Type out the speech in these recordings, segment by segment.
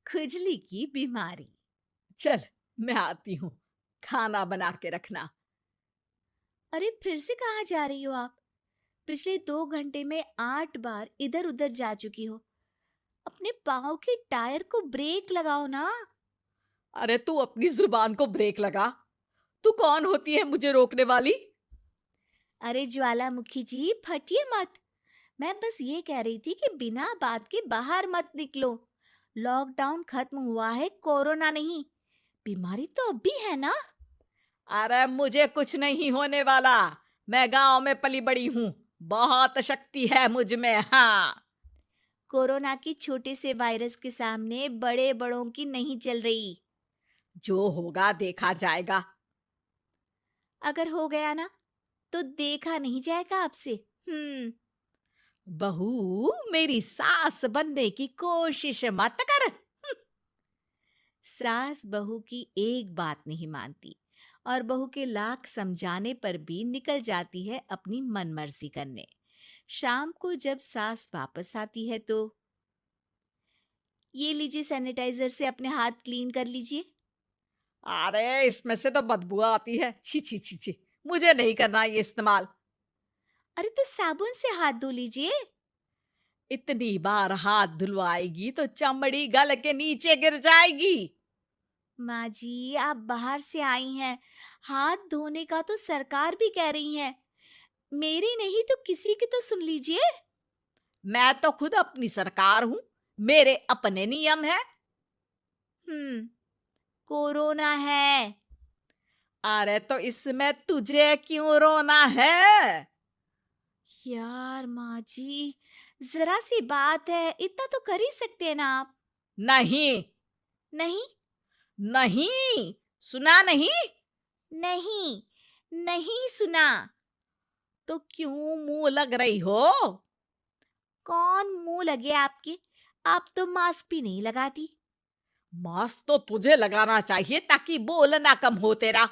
खुजली की बीमारी। चल, मैं आती हूँ। खाना बना के रखना। अरे फिर से कहाँ जा रही हो आप? पिछले 2 घंटे में 8 बार इधर उधर जा चुकी हो। अपने पाँव के टायर को ब्रेक लगाओ ना। अरे तू अपनी जुबान को ब्रेक लगा। तू कौन होती है मुझे रोकने वाली? अरे ज्वालामुखी जी, फटिए मत। मैं बस ये कह रही थी कि बिना बात के बाहर मत निकलो। लॉकडाउन खत्म हुआ है, कोरोना नहीं। बीमारी तो अब भी है ना। अरे मुझे कुछ नहीं होने वाला। मैं गांव में पली बड़ी हूँ। बहुत शक्ति है मुझ में। हाँ। कोरोना की छोटे से वायरस के सामने बड़े बड़ों की नहीं चल रही। जो होगा देखा जाएगा। अगर हो गया ना, तो देखा नहीं जाएगा आपसे। हम्म। बहू, मेरी सास बनने की कोशिश मत कर। सास बहू की एक बात नहीं मानती और बहू के लाख समझाने पर भी निकल जाती है अपनी मनमर्जी करने। शाम को जब सास वापस आती है तो, ये लीजिए सैनिटाइजर से अपने हाथ क्लीन कर लीजिए। अरे इसमें से तो बदबू आती है। छी छी छी छी। मुझे नहीं करना ये इस्तेमाल। अरे तो साबुन से हाथ धो लीजिए। इतनी बार हाथ धुलवाएगी तो चमड़ी गल के नीचे गिर जाएगी। माँ जी, आप बाहर से आई हैं, हाथ धोने का तो सरकार भी कह रही है। मेरी नहीं तो किसी की तो सुन लीजिए। मैं तो खुद अपनी सरकार हूँ। मेरे अपने नियम है। हम्म। कोरोना है। अरे तो इसमें तुझे क्यों रोना है? यार माँ जी, जरा सी बात है, इतना तो कर ही सकते हैं ना आप। नहीं। नहीं। नहीं। सुना नहीं? नहीं। नहीं सुना। तो क्यों मुंह लग रही हो? कौन मुंह लगे आपके? आप तो मास्क भी नहीं लगाती। मास्क तो तुझे लगाना चाहिए ताकि बोलना कम हो तेरा।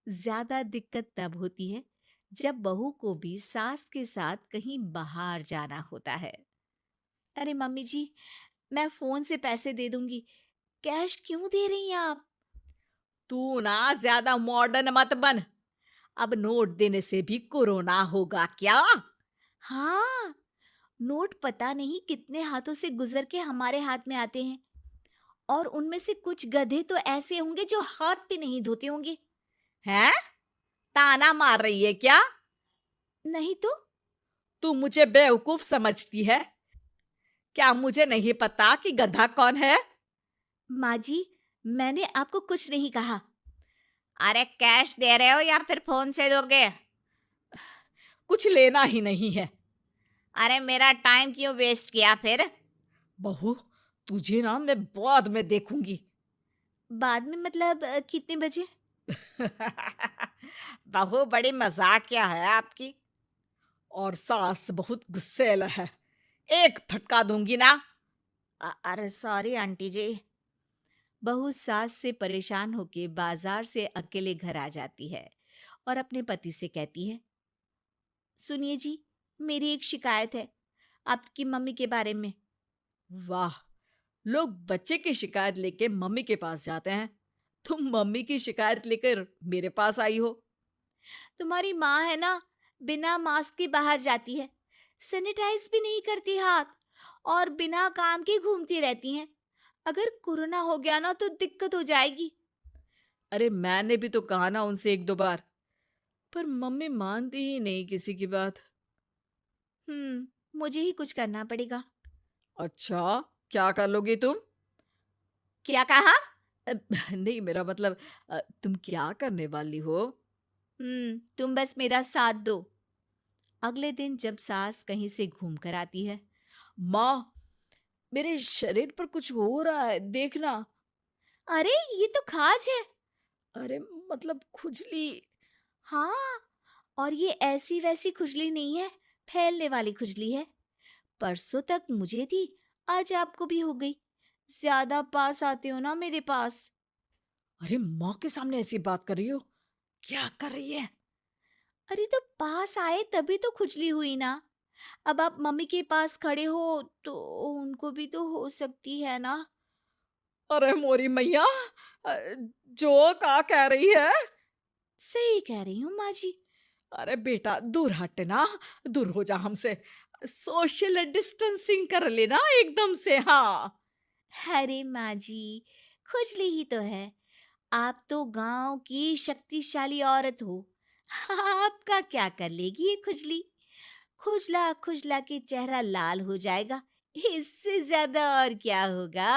ज्यादा दिक्कत तब होती है जब बहू को भी सास के साथ कहीं बाहर जाना होता है। अरे मम्मी जी, मैं फोन से पैसे दे दूंगी, कैश क्यों दे रही हैं आप? तू ना ज्यादा मॉडर्न मत बन। अब नोट देने से भी कोरोना होगा क्या? हाँ, नोट पता नहीं कितने हाथों से गुजर के हमारे हाथ में आते हैं, और उनमें से कुछ गधे तो ऐसे होंगे जो हाथ भी नहीं धोते होंगे। हैं? ताना मार रही है क्या? नहीं तो। तू मुझे बेवकूफ समझती है? क्या मुझे नहीं पता कि गधा कौन है? माँ जी, मैंने आपको कुछ नहीं कहा। अरे कैश दे रहे हो या फिर फोन से दोगे? कुछ लेना ही नहीं है। अरे मेरा टाइम क्यों वेस्ट किया फिर? बहू, तुझे ना मैं बाद में देखूंगी। बाद में मतलब कितने बजे? बहू बड़ी मजाकिया है आपकी। और सास बहुत गुस्सेल है। एक फटका दूंगी ना। अरे सॉरी आंटी जी। बहू सास से परेशान होके बाजार से अकेले घर आ जाती है और अपने पति से कहती है, सुनिए जी, मेरी एक शिकायत है आपकी मम्मी के बारे में। वाह, लोग बच्चे की शिकायत लेके मम्मी के पास जाते हैं। तुम मम्मी की शिकायत लेकर मेरे पास आई हो। तुम्हारी माँ है ना, बिना मास्क के बाहर जाती है, सैनिटाइज भी नहीं करती हाथ, और बिना काम के घूमती रहती हैं। अगर कोरोना हो गया ना तो दिक्कत हो जाएगी। अरे मैंने भी तो कहा ना उनसे एक दो बार, पर मम्मी मानती ही नहीं किसी की बात। मुझे ही कुछ करना पड़ेगा। अच्छा, क्या कर लोगी तुम? क्या कहा? अ, नहीं, मेरा मतलब तुम क्या करने वाली हो? तुम बस मेरा साथ दो। अगले दिन जब सास कहीं से घूम कर आती है, माँ, मेरे शरीर पर कुछ हो रहा है, देखना। अरे ये तो खाज है। अरे मतलब खुजली। हाँ, और ये ऐसी वैसी खुजली नहीं है, फैलने वाली खुजली है। परसों तक मुझे थी, आज आपको भी हो गई। ज्यादा पास आते हो ना मेरे पास। अरे माँ के सामने ऐसी बात कर रही हो? क्या कर रही है? अरे तो पास आए तभी तो खुजली हुई ना। अब आप मम्मी के पास खड़े हो तो उनको भी तो हो सकती है ना। अरे मोरी मैया, अ, जो का कह रही है? सही कह रही हूँ माँ जी। अरे बेटा दूर हट ना, दूर हो जा हमसे। सोशल डिस्टेंसिंग कर लेना एकदम से। हाँ। अरे माँ जी, खुजली ही तो है। आप तो गांव की शक्तिशाली औरत हो। आपका क्या कर लेगी ये खुजली। खुजला खुजला के चेहरा लाल हो जाएगा। इससे ज्यादा और क्या होगा।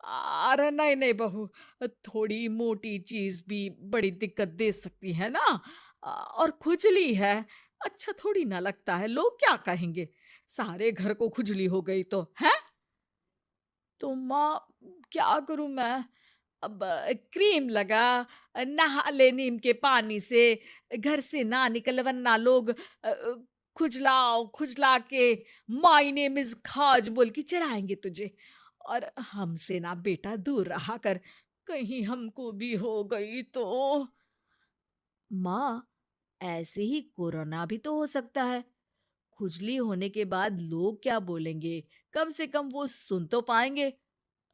अरे नहीं नहीं बहू, थोड़ी मोटी चीज भी बड़ी दिक्कत दे सकती है ना। और खुजली है, अच्छा थोड़ी ना लगता है, लोग क्या कहेंगे? सारे घर को खुजली हो गई तो है। तो माँ, क्या करूं मैं? अब क्रीम लगा, नहा ले नीम के पानी से, घर से ना निकल वरना लोग खुजलाओ खुजला के माय नेम इज खाज बोल के चढ़ाएंगे तुझे। और हमसे ना बेटा दूर रहा कर, कहीं हमको भी हो गई तो। माँ, ऐसे ही कोरोना भी तो हो सकता है। खुजली होने के बाद लोग क्या बोलेंगे, कम से कम वो सुन तो पाएंगे।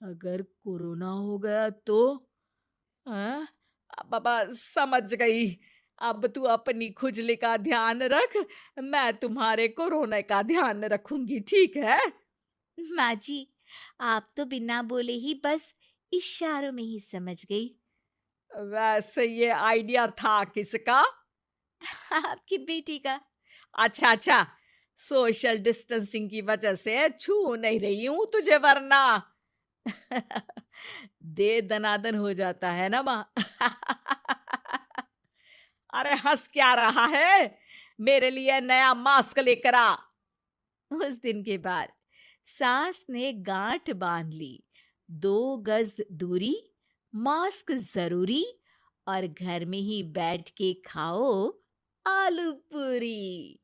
अगर कोरोना हो गया तो। हाँ, बाबा समझ गई। अब तू अपनी खुजली का ध्यान रख, मैं तुम्हारे कोरोना का ध्यान रखूंगी, ठीक है? माँ जी, आप तो बिना बोले ही बस इशारों में ही समझ गई। वैसे ये आइडिया था किसका? आपकी बेटी का। अच्छा अच्छा, सोशल डिस्टेंसिंग की वजह से छू नहीं रही हूं तुझे वरना। दे दनादन हो जाता है ना माँ। अरे हंस क्या रहा है? मेरे लिए नया मास्क लेकर आ। उस दिन के बाद सास ने गांठ बांध ली। 2 गज दूरी, मास्क जरूरी, और घर में ही बैठ के खाओ आलू पूरी।